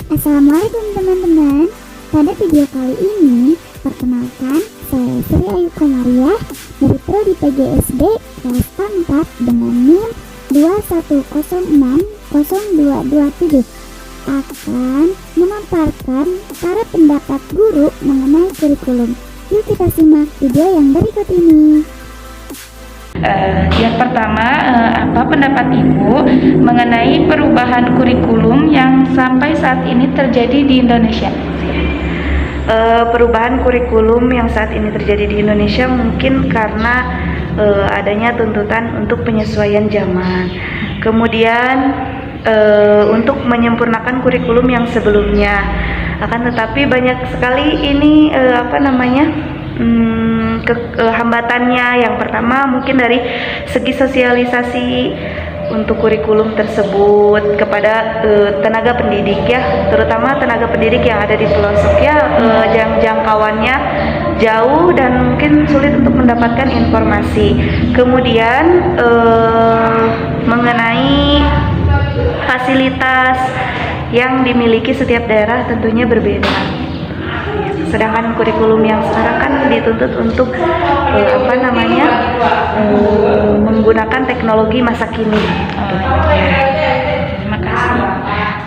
Assalamualaikum teman-teman. Pada video kali ini, perkenalkan saya Sri Ayu Komariah dari Prodi PGSD kelas 4 dengan NIM 2106027 akan memaparkan para pendapat guru mengenai kurikulum. Yuk kita simak video yang berikut ini. Yang pertama, apa pendapat Ibu mengenai perubahan kurikulum yang sampai saat ini terjadi di Indonesia? Perubahan kurikulum yang saat ini terjadi di Indonesia mungkin karena adanya tuntutan untuk penyesuaian zaman. Kemudian untuk menyempurnakan kurikulum yang sebelumnya. Akan tetapi banyak sekali ini hambatannya. Yang pertama mungkin dari segi sosialisasi untuk kurikulum tersebut kepada tenaga pendidik ya, terutama tenaga pendidik yang ada di pelosok ya, jangkauannya jauh dan mungkin sulit untuk mendapatkan informasi. Kemudian mengenai fasilitas yang dimiliki setiap daerah tentunya berbeda. Sedangkan kurikulum yang sekarang kan dituntut untuk menggunakan teknologi masa kini. Terima kasih.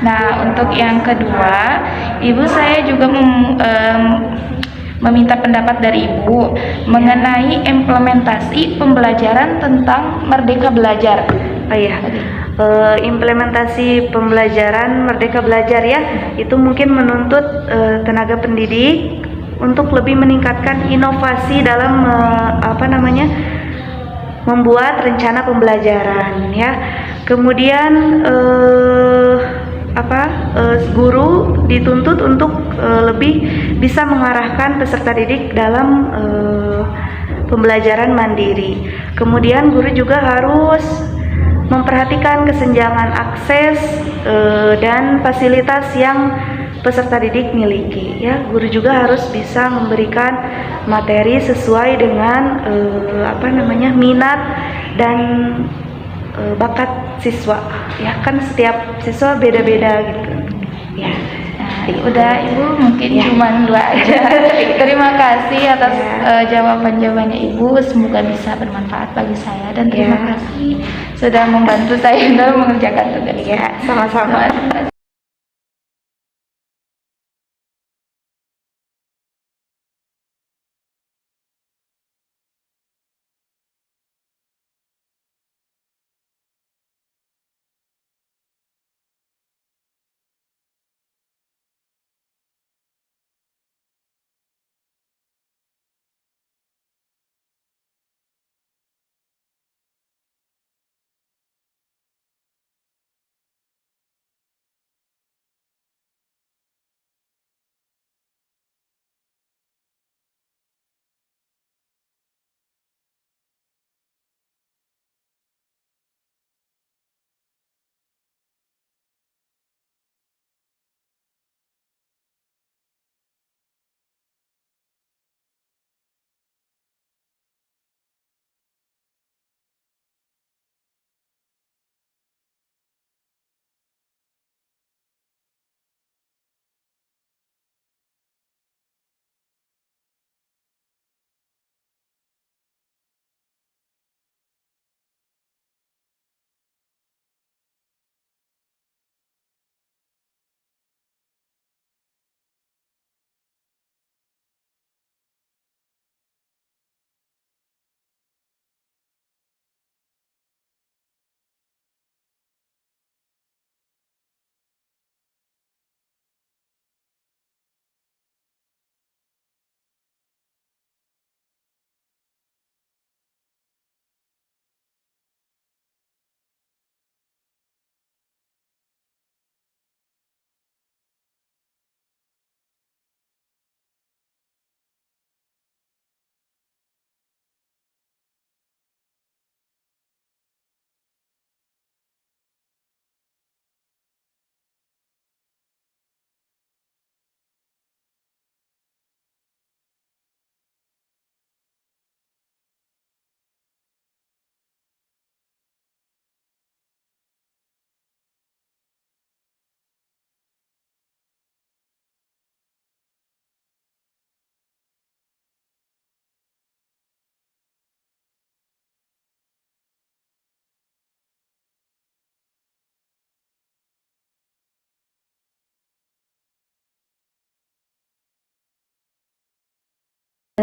Nah, untuk yang kedua, Ibu, saya juga meminta pendapat dari Ibu mengenai implementasi pembelajaran tentang Merdeka Belajar. Implementasi pembelajaran Merdeka Belajar ya, itu mungkin menuntut tenaga pendidik untuk lebih meningkatkan inovasi dalam membuat rencana pembelajaran ya. Kemudian guru dituntut untuk lebih bisa mengarahkan peserta didik dalam pembelajaran mandiri. Kemudian guru juga harus memperhatikan kesenjangan akses dan fasilitas yang peserta didik miliki ya. Guru juga harus bisa memberikan materi sesuai dengan minat dan bakat siswa ya, kan setiap siswa beda-beda gitu ya. Udah Ibu, mungkin cuma 2 aja. Terima kasih atas jawaban-jawabannya Ibu, semoga bisa bermanfaat bagi saya, dan terima kasih sudah membantu saya dalam mengerjakan tugas. Ya, sama-sama.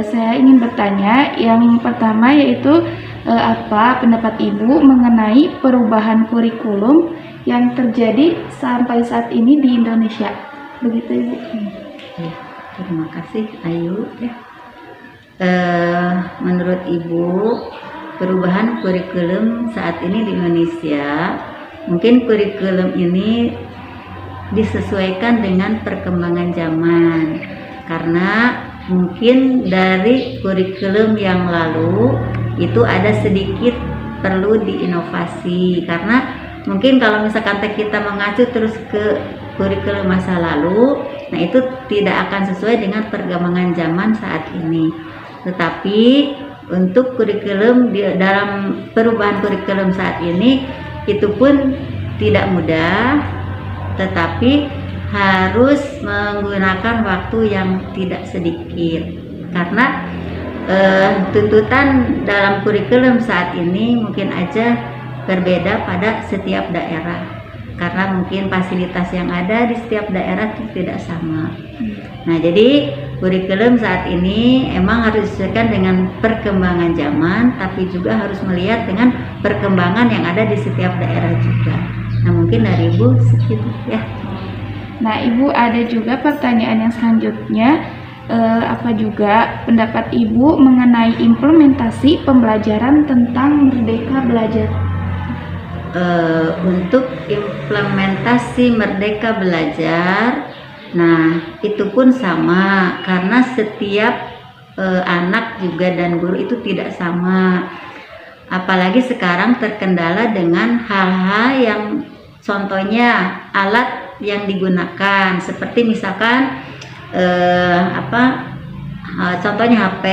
Saya ingin bertanya, yang pertama yaitu apa pendapat Ibu mengenai perubahan kurikulum yang terjadi sampai saat ini di Indonesia? Begitu Ibu. Ya, terima kasih Ayu. Menurut Ibu, perubahan kurikulum saat ini di Indonesia, mungkin kurikulum ini disesuaikan dengan perkembangan zaman, karena mungkin dari kurikulum yang lalu itu ada sedikit perlu diinovasi, karena mungkin kalau misalkan kita mengacu terus ke kurikulum masa lalu, nah itu tidak akan sesuai dengan perkembangan zaman saat ini. Tetapi untuk kurikulum dalam perubahan kurikulum saat ini itu pun tidak mudah, tetapi harus menggunakan waktu yang tidak sedikit, karena tuntutan dalam kurikulum saat ini mungkin aja berbeda pada setiap daerah, karena mungkin fasilitas yang ada di setiap daerah tidak sama. Nah, jadi kurikulum saat ini emang harus disesuaikan dengan perkembangan zaman, tapi juga harus melihat dengan perkembangan yang ada di setiap daerah juga. Nah, mungkin dari Ibu segitu ya. Nah, Ibu ada juga pertanyaan yang selanjutnya, apa juga pendapat Ibu mengenai implementasi pembelajaran tentang Merdeka Belajar? Untuk implementasi Merdeka Belajar, nah itu pun sama, karena setiap anak juga dan guru itu tidak sama. Apalagi sekarang terkendala dengan hal-hal yang contohnya alat yang digunakan, seperti misalkan contohnya HP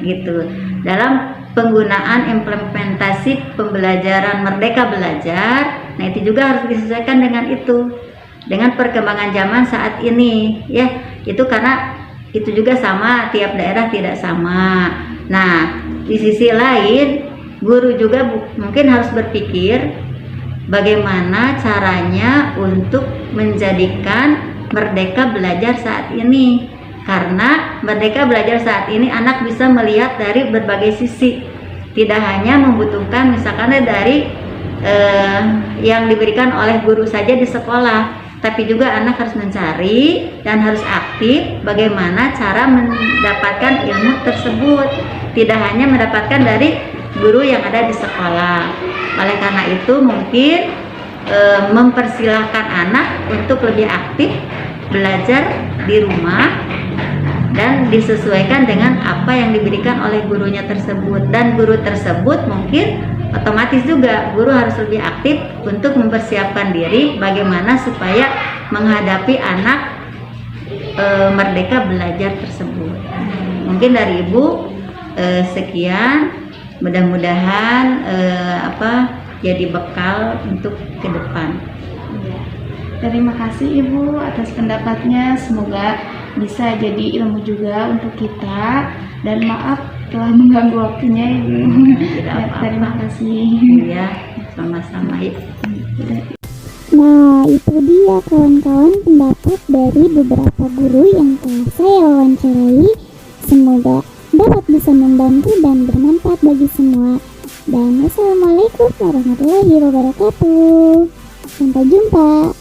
gitu. Dalam penggunaan implementasi pembelajaran Merdeka Belajar, nah itu juga harus disesuaikan dengan itu, dengan perkembangan zaman saat ini ya. Itu karena itu juga sama, tiap daerah tidak sama. Nah, di sisi lain guru juga mungkin harus berpikir bagaimana caranya untuk menjadikan Merdeka Belajar saat ini, karena Merdeka Belajar saat ini anak bisa melihat dari berbagai sisi, tidak hanya membutuhkan misalkan dari yang diberikan oleh guru saja di sekolah, tapi juga anak harus mencari dan harus aktif bagaimana cara mendapatkan ilmu tersebut, tidak hanya mendapatkan dari guru yang ada di sekolah. Oleh karena itu mungkin mempersilahkan anak untuk lebih aktif belajar di rumah dan disesuaikan dengan apa yang diberikan oleh gurunya tersebut, dan guru tersebut mungkin otomatis juga guru harus lebih aktif untuk mempersiapkan diri bagaimana supaya menghadapi anak Merdeka Belajar tersebut. Mungkin dari Ibu sekian, mudah-mudahan jadi bekal untuk ke depan. Terima kasih Ibu atas pendapatnya, semoga bisa jadi ilmu juga untuk kita, dan maaf telah mengganggu waktunya Ibu. Terima kasih. Ya, sama-sama ya. Nah, itu dia kawan-kawan pendapat dari beberapa guru yang telah saya wawancarai. Semoga dapat bisa membantu dan bermanfaat bagi semua. Dan wassalamualaikum warahmatullahi wabarakatuh. Sampai jumpa.